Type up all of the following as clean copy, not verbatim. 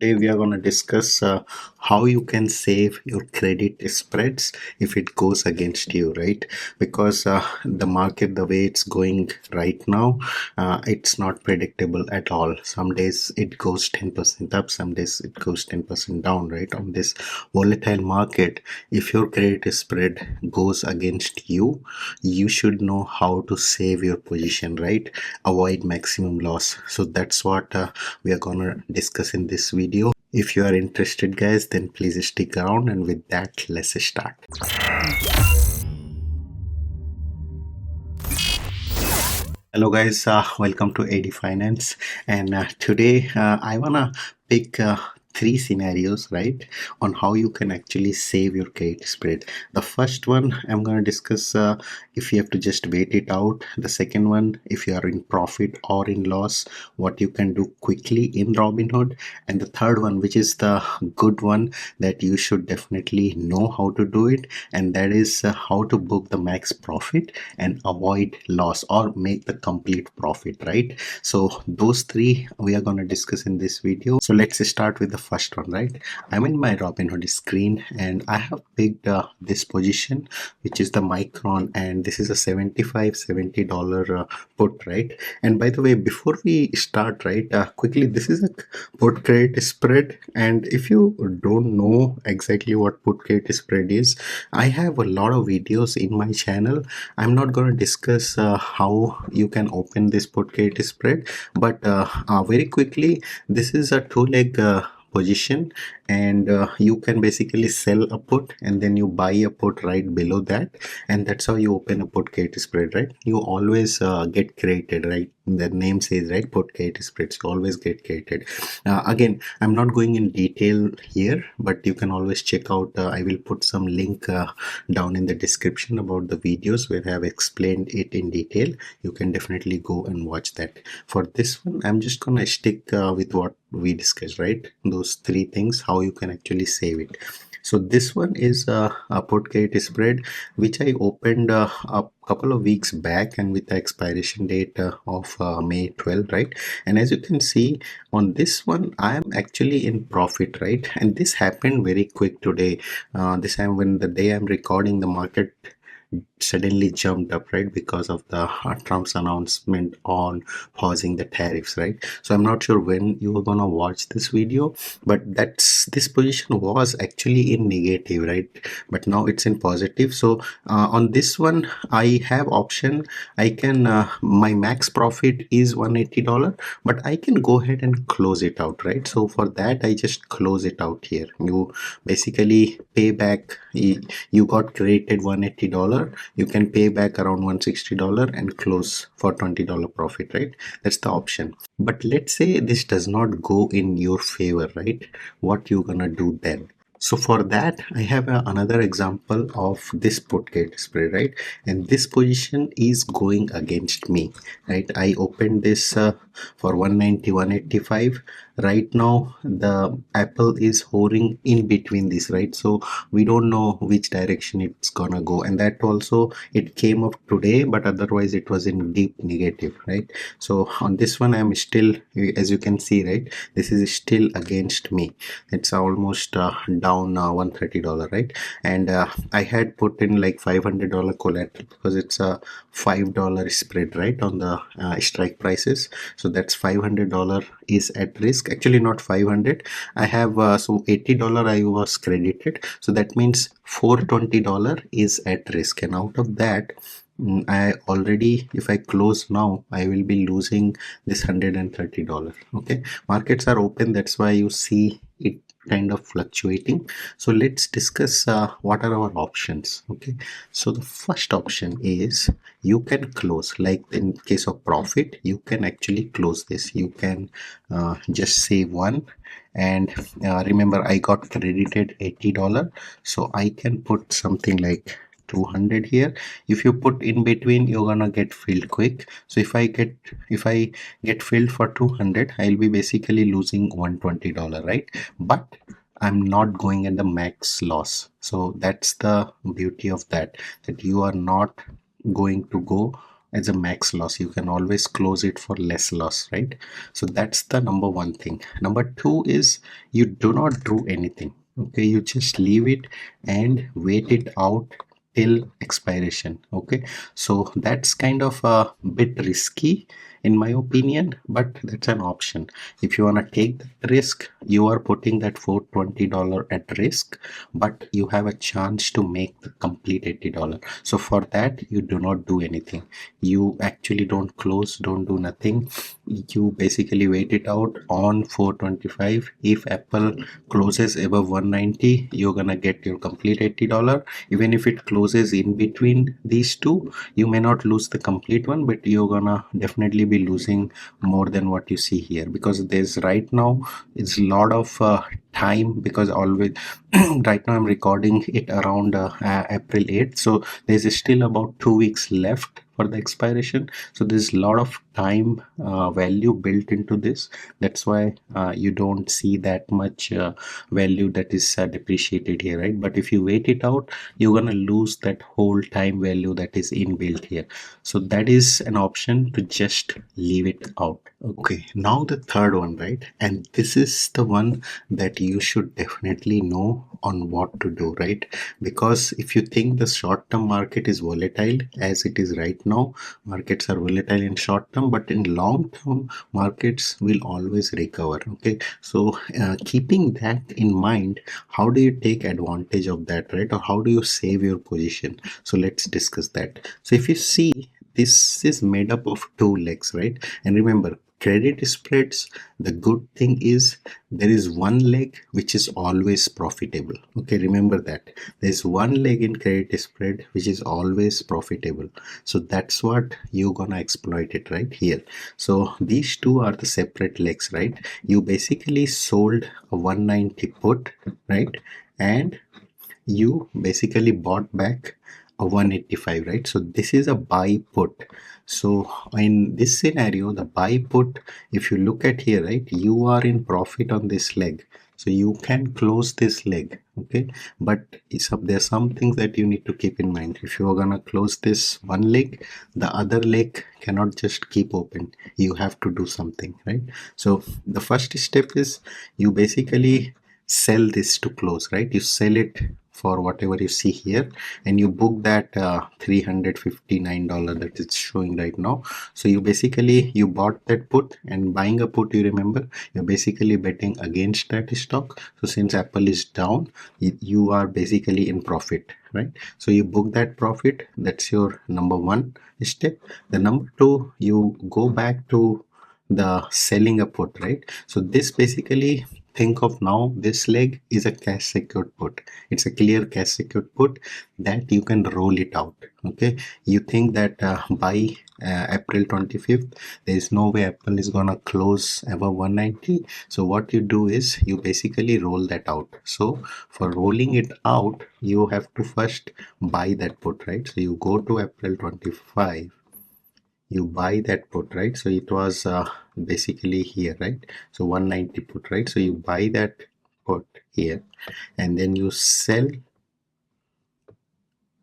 Today we are going to discuss how you can save your credit spreads if it goes against you, right? Because the market, the way it's going right now, it's not predictable at all. Some days it goes 10% up, some days it goes 10% down, right? On this volatile market, if your credit spread goes against you, you should know how to save your position, right? Avoid maximum loss. So that's what we are gonna discuss in this video. If you are interested, guys, then please stick around, and with that, let's start. Hello guys, welcome to AD Finance, and today I wanna pick three scenarios, right, on how you can actually save your credit spread. The first one I'm gonna discuss if you have to just wait it out. The second one, if you are in profit or in loss, what you can do quickly in Robinhood. And the third one, which is the good one that you should definitely know how to do it, and that is how to book the max profit and avoid loss or make the complete profit, right? So those three we are going to discuss in this video. So let's start with the first one, right? I'm in my Robinhood screen and I have picked this position, which is the Micron, and this is a $75-$70 put, right? And by the way, before we start, right, quickly, this is a put credit spread, and if you don't know exactly what put credit spread is, I have a lot of videos in my channel. I'm not going to discuss how you can open this put credit spread, but very quickly, this is a two-leg position, and you can basically sell a put and then you buy a put right below that, and that's how you open a put credit spread, right? You always get created, right? The name says, right, put credit spreads, you always get created. Again, I'm not going in detail here, but you can always check out, I will put some link down in the description about the videos where I have explained it in detail. You can definitely go and watch that. For this one, I'm just gonna stick with what we discussed, right? Those three things, how you can actually save it. So this one is a put credit spread which I opened a couple of weeks back, and with the expiration date of May 12, right? And as you can see on this one, I am actually in profit, right? And this happened very quick today. This time, when the day I'm recording, the market suddenly jumped up, right, because of the Trump's announcement on pausing the tariffs, right? So I'm not sure when you are gonna watch this video, but this position was actually in negative, right? But now it's in positive. So on this one, I have option. I can my max profit is $180, but I can go ahead and close it out, right? So for that, I just close it out here. You basically pay back. You got created $180, you can pay back around $160 and close for $20 profit, right? That's the option. But let's say this does not go in your favor, right? What you gonna do then? So for that, I have another example of this put get spread, right? And this position is going against me, right? I opened this for 190, 185. Right now, the Apple is hovering in between this, right? So we don't know which direction it's gonna go, and that also it came up today, but otherwise it was in deep negative, right? So on this one, I'm still, as you can see, right, this is still against me. It's almost down $130, right? And I had put in like $500 collateral because it's a $5 spread, right, on the strike prices. So that's $500 is at risk. Actually, not 500. I have so $80 I was credited, so that means $420 is at risk, and out of that, I already, if I close now, I will be losing this $130. Okay, markets are open, that's why you see it kind of fluctuating. So let's discuss what are our options. Okay, so the first option is you can close, like in case of profit, you can actually close this. You can just say one, and remember, I got credited $80, so I can put something like 200 here. If you put in between, you're gonna get filled quick. So if I get filled for 200, I'll be basically losing $120, right? But I'm not going at the max loss. So that's the beauty of that you are not going to go as a max loss. You can always close it for less loss, right? So that's the number one thing. Number two is you do not do anything. Okay, you just leave it and wait it out till expiration. Okay, so that's kind of a bit risky in my opinion, but that's an option. If you want to take the risk, you are putting that $420 at risk, but you have a chance to make the complete $80. So for that, you do not do anything. You actually don't close, don't do nothing. You basically wait it out on 425. If Apple closes above 190, you're gonna get your complete $80. Even if it closes in between these two, you may not lose the complete one, but you're gonna definitely be losing more than what you see here, because there's right now it's a lot of time, because always right now I'm recording it around April 8th, so there's still about 2 weeks left for the expiration. So there's a lot of time value built into this. That's why you don't see that much value that is depreciated here, right? But if you wait it out, you're gonna lose that whole time value that is inbuilt here. So that is an option to just leave it out. Okay, now the third one, right? And this is the one that you should definitely know on what to do, right? Because if you think the short term market is volatile as it is right now, markets are volatile in short term, but in long term, markets will always recover. Okay, so keeping that in mind, how do you take advantage of that, right? Or how do you save your position? So let's discuss that. So if you see, this is made up of two legs, right? And remember, credit spreads, the good thing is there is one leg which is always profitable. Okay, remember that there's one leg in credit spread which is always profitable. So that's what you're gonna exploit it right here. So these two are the separate legs, right? You basically sold a 190 put, right? And you basically bought back a 185, right? So this is a buy put. So in this scenario, the buy put, if you look at here, right, you are in profit on this leg, so you can close this leg. Okay, but there's some things that you need to keep in mind. If you are gonna close this one leg, the other leg cannot just keep open, you have to do something, right? So the first step is you basically sell this to close, right? You sell it for whatever you see here, and you book that $359 that it's showing right now. So you basically you bought that put, and buying a put, you remember, you're basically betting against that stock. So since Apple is down, you are basically in profit, right? So you book that profit. That's your number one step. The number two, you go back to the selling a put, right? So this basically, think of now this leg is a cash secured put. It's a clear cash secured put that you can roll it out. Okay, you think that by April 25th, there is no way Apple is gonna close above 190. So what you do is you basically roll that out. So for rolling it out, you have to first buy that put, right? So you go to April 25, you buy that put, right? So it was basically here, right? So 190 put, right? So you buy that put here, and then you sell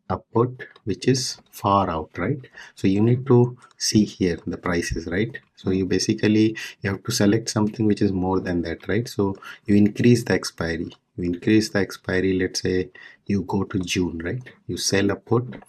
a put which is far out, right? So you need to see here the prices, right? So you basically you have to select something which is more than that, right? So you increase the expiry, let's say you go to June, right? You sell a put,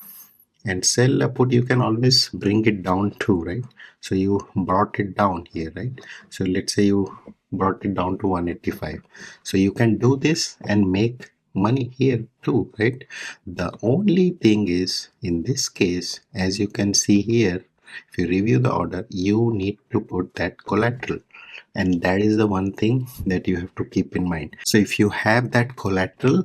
and sell a put, you can always bring it down too, right? So you brought it down here, right? So let's say you brought it down to 185. So you can do this and make money here too, right? The only thing is, in this case, as you can see here, if you review the order, you need to put that collateral, and that is the one thing that you have to keep in mind. So if you have that collateral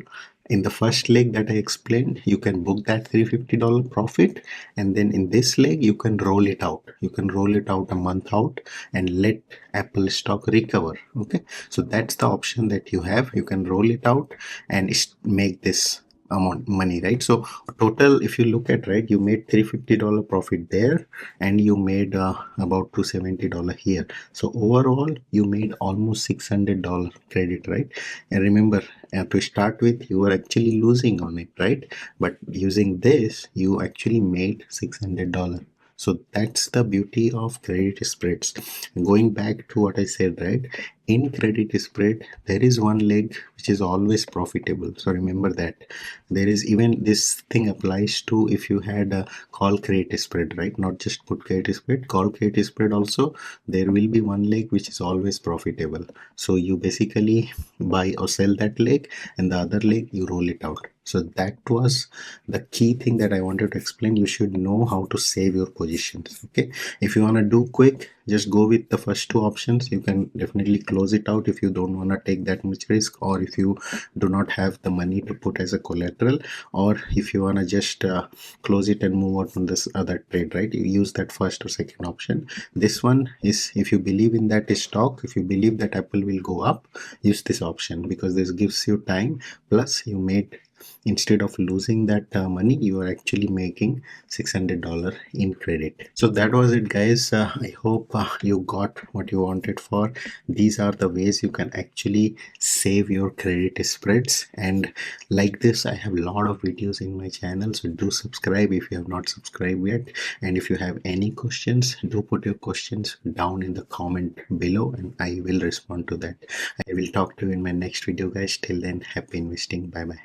in the first leg that I explained, you can book that $350 profit, and then in this leg you can roll it out. You can roll it out a month out and let Apple stock recover. Okay, so that's the option that you have. You can roll it out and make this amount money, right? So total, if you look at, right, you made $350 profit there, and you made about $270 here. So overall you made almost $600 credit, right? And remember, to start with, you were actually losing on it, right? But using this, you actually made $600. So that's the beauty of credit spreads. Going back to what I said, right? In credit spread, there is one leg which is always profitable. So remember that. There is even this thing applies to if you had a call credit spread, right? Not just put credit spread, call credit spread also. There will be one leg which is always profitable. So you basically buy or sell that leg, and the other leg you roll it out. So that was the key thing that I wanted to explain. You should know how to save your positions. Okay, if you want to do quick, just go with the first two options. You can definitely close it out if you don't want to take that much risk, or if you do not have the money to put as a collateral, or if you want to just close it and move out on this other trade, right? You use that first or second option. This one is if you believe in that stock, if you believe that Apple will go up, use this option, because this gives you time, plus you made, instead of losing that money, you are actually making $600 in credit. So that was it, guys. I hope you got what you wanted for. These are the ways you can actually save your credit spreads. And like this, I have a lot of videos in my channel, so do subscribe if you have not subscribed yet. And if you have any questions, do put your questions down in the comment below, and I will respond to that. I will talk to you in my next video, guys. Till then, happy investing. Bye bye.